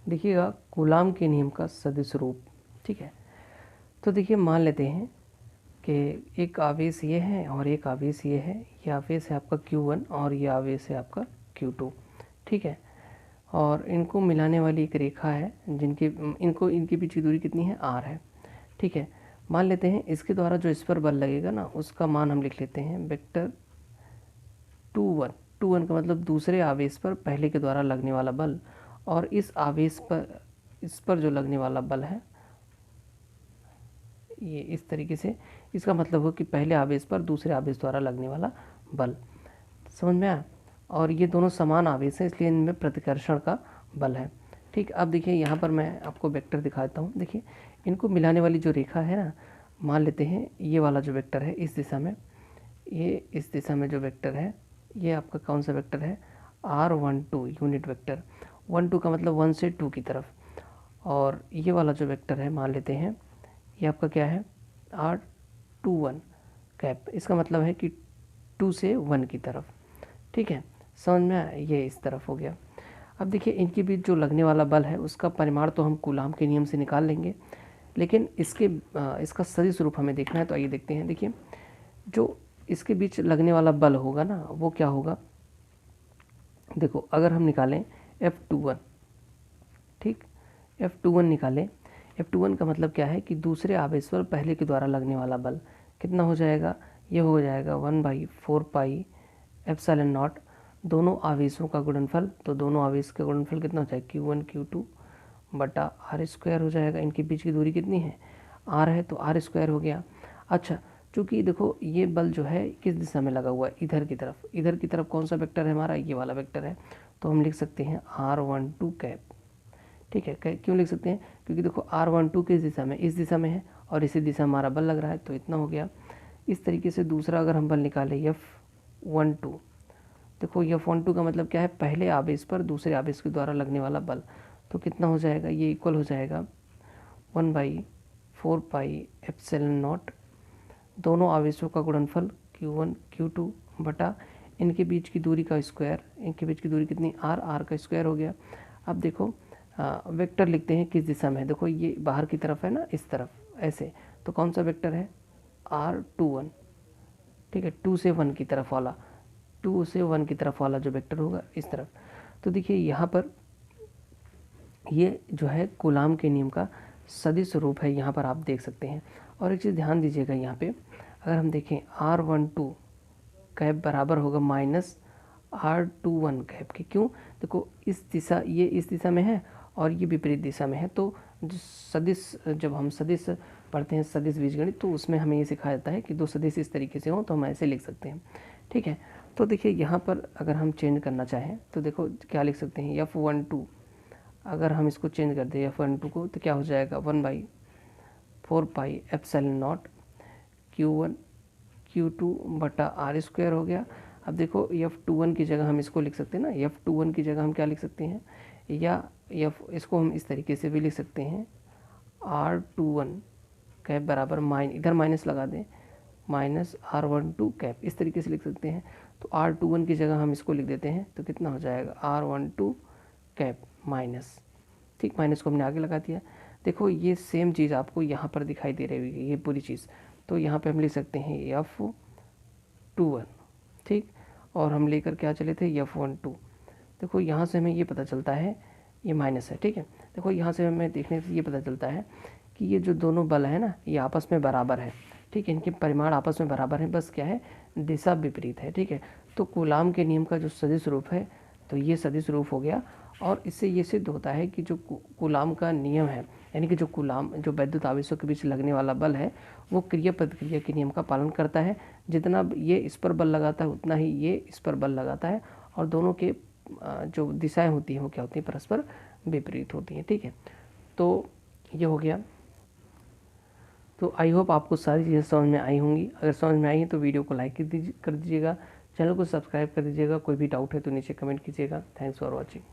देखिएगा कूलाम के नियम का सदिश रूप। ठीक है, तो देखिए मान लेते हैं कि एक आवेश ये है और एक आवेश ये है। ये आवेश है आपका Q1 और ये आवेश है आपका Q2। ठीक है, और इनको मिलाने वाली एक रेखा है जिनकी इनके बीच की दूरी कितनी है, r है। ठीक है, मान लेते हैं इसके द्वारा जो इस पर बल लगेगा ना, उसका मान हम लिख लेते हैं वेक्टर 2 1। 2 1 का मतलब दूसरे आवेश पर पहले के द्वारा लगने वाला बल, और इस पर जो लगने वाला बल है ये इस तरीके से, इसका मतलब हो कि पहले आवेश पर दूसरे आवेश द्वारा लगने वाला बल। समझ में आया? और ये दोनों समान आवेश हैं, इसलिए इनमें प्रतिकर्षण का बल है। ठीक, अब देखिए यहाँ पर मैं आपको वेक्टर दिखाता हूँ। देखिए इनको मिलाने वाली जो रेखा है ना, मान लेते हैं ये वाला जो वेक्टर है इस दिशा में, ये इस दिशा में जो वेक्टर है ये आपका कौन सा वेक्टर है, R12 यूनिट वेक्टर। 1 2 का मतलब 1 से 2 की तरफ। और ये वाला जो वेक्टर है मान लेते हैं ये आपका क्या है, R21 कैप। इसका मतलब है कि 2 से 1 की तरफ। ठीक है, समझ में आया? ये इस तरफ हो गया। अब देखिए इनके बीच जो लगने वाला बल है उसका परिमाण तो हम कूलाम के नियम से निकाल लेंगे, लेकिन इसका सदिश रूप हमें देखना है। तो आइए देखते हैं। देखिए जो इसके बीच लगने वाला बल होगा ना, वो क्या होगा, देखो अगर हम निकालें F21, ठीक, F21 निकालें। F21 का मतलब क्या है कि दूसरे आवेश पर पहले के द्वारा लगने वाला बल कितना हो जाएगा, ये हो जाएगा 1/4 पाई एप्सिलॉन नॉट दोनों आवेशों का गुणनफल। तो दोनों आवेश का गुणनफल कितना हो जाएगा, Q1 Q2 बटा R² हो जाएगा। इनके बीच की दूरी कितनी है, R है, तो R² हो गया। अच्छा, चूँकि देखो ये बल जो है किस दिशा में लगा हुआ है, इधर की तरफ। इधर की तरफ कौन सा वेक्टर है हमारा, ये वाला वेक्टर है। तो हम लिख सकते हैं R12 कैप। ठीक है, क्यों लिख सकते हैं, क्योंकि देखो R12 किस दिशा में, इस दिशा में है, और इसी दिशा हमारा बल लग रहा है, तो इतना हो गया। इस तरीके से दूसरा अगर हम बल निकालें F12, देखो F12 का मतलब क्या है, पहले आवेश पर दूसरे आवेश के द्वारा लगने वाला बल। तो कितना हो जाएगा, ये इक्वल हो जाएगा 1/4 पाई एप्सिलॉन नॉट दोनों आवेशों का गुणनफल Q1 Q2 बटा इनके बीच की दूरी का स्क्वायर। इनके बीच की दूरी कितनी, R का स्क्वायर हो गया। अब देखो वेक्टर लिखते हैं किस दिशा में है, देखो ये बाहर की तरफ है ना, इस तरफ ऐसे। तो कौन सा वेक्टर है, R21। ठीक है, 2 से 1 की तरफ वाला, 2 से 1 की तरफ वाला जो वेक्टर होगा इस तरफ। तो देखिए यहाँ पर ये जो है कूलाम के नियम का सदिश रूप है, यहाँ पर आप देख सकते हैं। और एक चीज़ ध्यान दीजिएगा, यहाँ पे अगर हम देखें R12 कैप बराबर होगा माइनस R21 कैप के। क्यों, देखो इस दिशा, ये इस दिशा में है और ये विपरीत दिशा में है। तो जो सदिश, जब हम सदिश पढ़ते हैं सदिश बीजगणित, तो उसमें हमें ये सिखाया जाता है कि दो सदिश इस तरीके से हों तो हम ऐसे लिख सकते हैं। ठीक है, तो देखिए यहाँ पर अगर हम चेंज करना चाहें तो देखो क्या लिख सकते हैं, F12 अगर हम इसको चेंज कर दें F12 को, तो क्या हो जाएगा 1/4 pi epsilon not Q1 Q2 बटा R² हो गया। अब देखो F21 की जगह हम इसको लिख सकते हैं ना, F21 की जगह हम क्या लिख सकते हैं, या इसको हम इस तरीके से भी लिख सकते हैं, R21 कैप बराबर इधर माइनस लगा दें, माइनस R12 कैप, इस तरीके से लिख सकते हैं। तो R21 की जगह हम इसको लिख देते हैं, तो कितना हो जाएगा R12 कैप माइनस, ठीक, माइनस को हमने आगे लगा दिया। देखो ये सेम चीज़ आपको यहाँ पर दिखाई दे रही होगी, ये पूरी चीज़। तो यहाँ पे हम लिख सकते हैं F21, ठीक, और हम लेकर क्या चले थे F12। देखो यहाँ से हमें ये पता चलता है ये माइनस है, ठीक है। देखो यहाँ से हमें देखने से ये पता चलता है कि ये जो दोनों बल है ना, ये आपस में बराबर है, ठीक है, इनके परिमाण आपस में बराबर हैं, बस क्या है, दिशा विपरीत है, ठीक है। तो कूलाम के नियम का जो सदिश रूप है, तो ये सदिश रूप हो गया। और इससे ये सिद्ध होता है कि जो कूलाम का नियम है, यानी कि जो वैद्युत आवेशों के बीच लगने वाला बल है, वो क्रिया प्रतिक्रिया के नियम का पालन करता है। जितना ये इस पर बल लगाता है उतना ही ये इस पर बल लगाता है, और दोनों के जो दिशाएं होती हैं वो क्या होती हैं, परस्पर विपरीत होती हैं, ठीक है। तो ये हो गया। तो आई होप आपको सारी चीज़ें समझ में आई होंगी। अगर समझ में आई है तो वीडियो को लाइक कर दीजिएगा, चैनल को सब्सक्राइब कर दीजिएगा। कोई भी डाउट है तो नीचे कमेंट कीजिएगा। Thanks for watching.